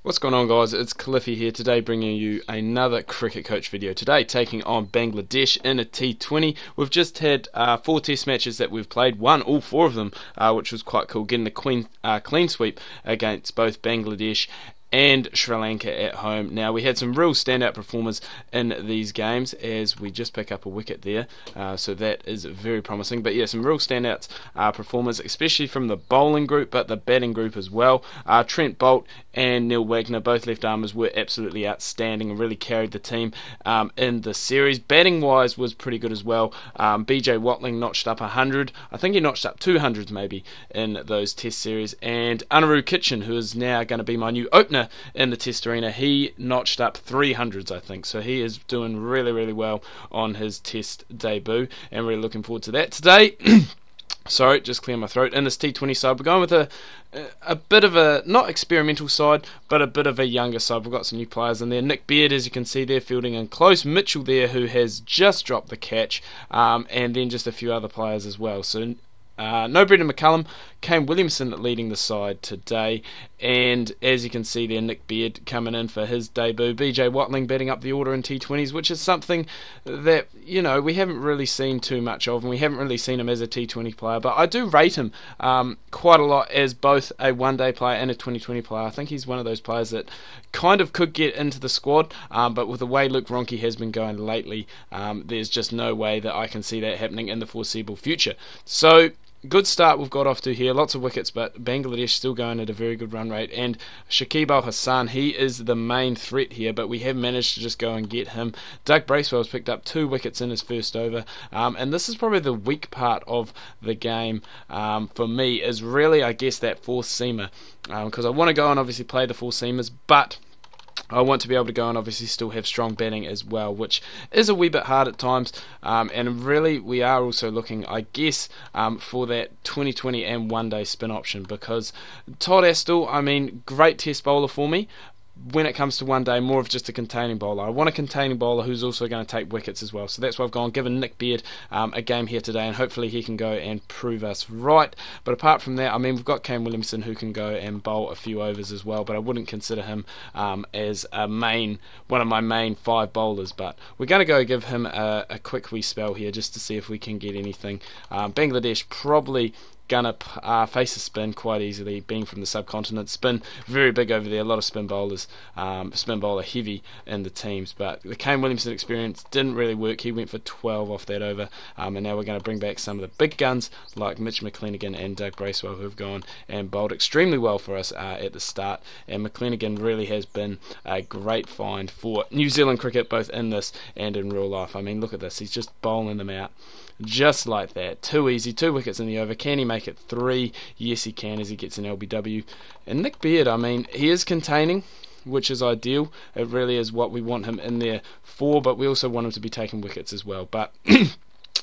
What's going on, guys? It's Cliffy here today, bringing you another cricket coach video. Today taking on Bangladesh in a T20. We've just had 4 test matches that we've played, won all 4 of them, which was quite cool, getting a clean sweep against both Bangladesh and Sri Lanka at home. Now, we had some real standout performers in these games as we just pick up a wicket there, so that is very promising. But yeah, some real standouts performers, especially from the bowling group, but the batting group as well. Trent Boult and Neil Wagner, both left armers, were absolutely outstanding and really carried the team in the series. Batting wise was pretty good as well. BJ Watling notched up 100. I think he notched up 200s maybe in those test series. And Anaru Kitchen, who is now going to be my new opener in the test arena, he notched up 300s, I think. So he is doing really well on his test debut, and really looking forward to that. Today, sorry, just clear my throat. In this T20 side, we're going with a bit of a, not experimental side, but a bit of a younger side. We've got some new players in there. Nick Beard, as you can see there, fielding in close. Mitchell there, who has just dropped the catch, and then just a few other players as well. So no Brendan McCullum, Kane Williamson leading the side today, and as you can see there, Nick Beard coming in for his debut. BJ Watling batting up the order in T20s, which is something that, you know, we haven't really seen too much of, and we haven't really seen him as a T20 player, but I do rate him quite a lot as both a one-day player and a 2020 player. I think he's one of those players that kind of could get into the squad, but with the way Luke Ronchi has been going lately, there's just no way that I can see that happening in the foreseeable future. So good start we've got off to here, lots of wickets, but Bangladesh still going at a very good run rate. And Shakib Al Hassan, he is the main threat here, but we have managed to just go and get him. Doug Bracewell's picked up 2 wickets in his first over, and this is probably the weak part of the game for me, is really, I guess, that fourth seamer, because I want to go and obviously play the 4 seamers, but I want to be able to go and obviously still have strong batting as well, which is a wee bit hard at times, and really we are also looking, I guess, for that 2020 and one-day spin option, because Todd Astle, I mean, great test bowler for me. When it comes to one day, more of just a containing bowler. I want a containing bowler who's also going to take wickets as well. So that's why I've gone, given Nick Beard a game here today, and hopefully he can go and prove us right. But apart from that, I mean, we've got Kane Williamson who can go and bowl a few overs as well, but I wouldn't consider him as one of my main 5 bowlers. But we're going to go give him a quick wee spell here just to see if we can get anything. Bangladesh probably gonna face a spin quite easily, being from the subcontinent. Spin very big over there, a lot of spin bowlers, spin bowler heavy in the teams, but the Kane Williamson experience didn't really work. He went for 12 off that over, and now we're going to bring back some of the big guns like Mitch McClenaghan and Doug Bracewell, who have gone and bowled extremely well for us at the start. And McClenaghan really has been a great find for New Zealand cricket, both in this and in real life. I mean, look at this, he's just bowling them out just like that. Too easy, 2 wickets in the over. Can he make it 3? Yes, he can, as he gets an LBW. And Nick Beard, I mean, he is containing, which is ideal. It really is what we want him in there for, but we also want him to be taking wickets as well. But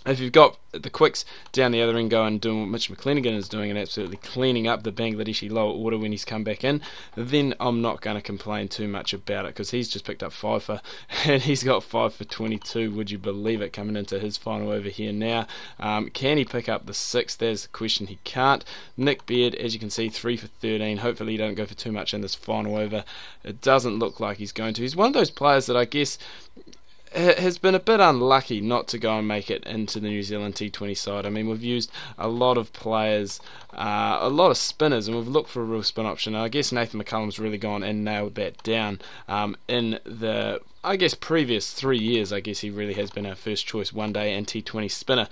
if you've got the quicks down the other end going and doing what Mitch McClenaghan is doing and absolutely cleaning up the Bangladeshi lower order when he's come back in, then I'm not going to complain too much about it, because he's just picked up 5 for, and he's got 5 for 22. Would you believe it, coming into his final over here now? Can he pick up the 6? There's the question. He can't. Nick Beard, as you can see, 3 for 13. Hopefully he don't go for too much in this final over. It doesn't look like he's going to. He's one of those players that I guess has been a bit unlucky not to go and make it into the New Zealand T20 side. I mean, we've used a lot of players, a lot of spinners, and we've looked for a real spin option. I guess Nathan McCullum's really gone and nailed that down in the, I guess, previous 3 years. I guess he really has been our first choice one-day and T20 spinner.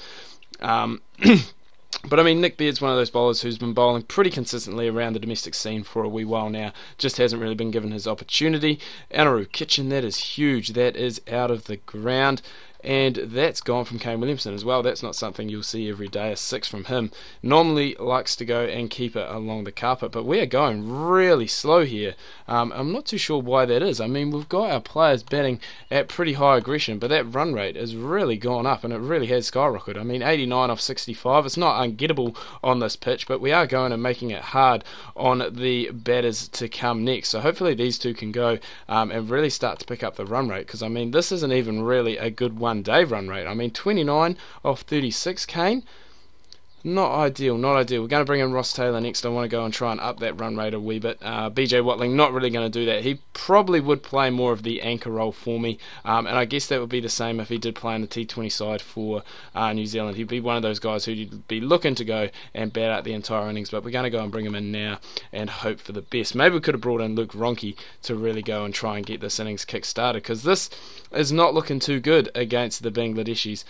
But I mean, Nick Beard's one of those bowlers who's been bowling pretty consistently around the domestic scene for a wee while now, just hasn't really been given his opportunity. Anaru Kitchen, that is huge, that is out of the ground, and that's gone from Kane Williamson as well. That's not something you'll see every day, a 6 from him. Normally likes to go and keep it along the carpet, but we are going really slow here. I'm not too sure why that is. I mean, we've got our players batting at pretty high aggression, but that run rate has really gone up, and it really has skyrocketed. I mean, 89 off 65, it's not ungettable on this pitch, but we are going and making it hard on the batters to come next. So hopefully these two can go and really start to pick up the run rate, because I mean, this isn't even really a good one-day run rate. I mean, 29 off 36, Kane. Not ideal, not ideal. We're going to bring in Ross Taylor next. I want to go and try and up that run rate a wee bit. BJ Watling not really going to do that. He probably would play more of the anchor role for me, and I guess that would be the same if he did play on the T20 side for New Zealand. He'd be one of those guys who'd be looking to go and bat out the entire innings, but we're going to go and bring him in now and hope for the best. Maybe we could have brought in Luke Ronke to really go and try and get this innings kick-started, because this is not looking too good against the Bangladeshis.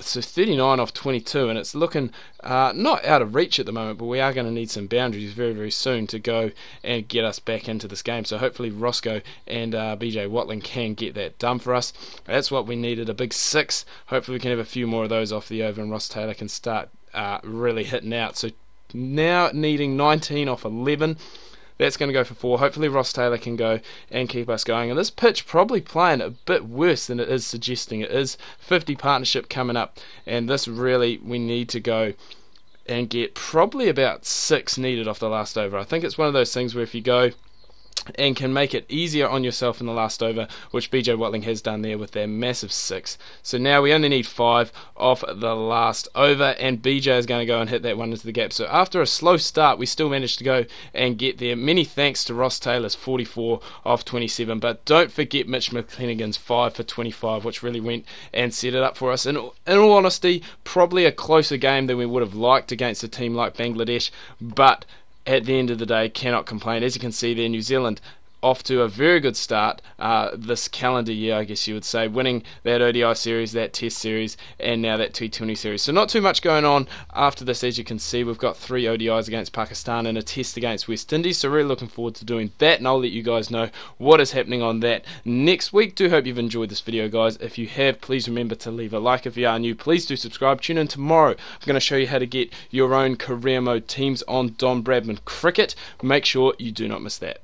So 39 off 22, and it's looking not out of reach at the moment, but we are going to need some boundaries very, very soon to go and get us back into this game. So hopefully Roscoe and BJ Watling can get that done for us. That's what we needed, a big 6. Hopefully we can have a few more of those off the over and Ross Taylor can start really hitting out. So now needing 19 off 11. That's going to go for 4. Hopefully Ross Taylor can go and keep us going. And this pitch probably playing a bit worse than it is suggesting. It is 50 partnership coming up, and this really we need to go and get probably about 6 needed off the last over. I think it's one of those things where if you go and can make it easier on yourself in the last over, which BJ Watling has done there with their massive 6. So now we only need 5 off the last over, and BJ is going to go and hit that one into the gap. So after a slow start, we still managed to go and get there. Many thanks to Ross Taylor's 44 off 27, but don't forget Mitch McClenaghan's 5 for 25, which really went and set it up for us. In all honesty, probably a closer game than we would have liked against a team like Bangladesh, but at the end of the day, cannot complain. As you can see there, New Zealand off to a very good start this calendar year, I guess you would say, winning that ODI series, that Test series, and now that T20 series. So not too much going on after this. As you can see, we've got 3 ODIs against Pakistan and a Test against West Indies, so really looking forward to doing that, and I'll let you guys know what is happening on that next week. Do hope you've enjoyed this video, guys. If you have, please remember to leave a like. If you are new, please do subscribe. Tune in tomorrow. I'm going to show you how to get your own career mode teams on Don Bradman Cricket. Make sure you do not miss that.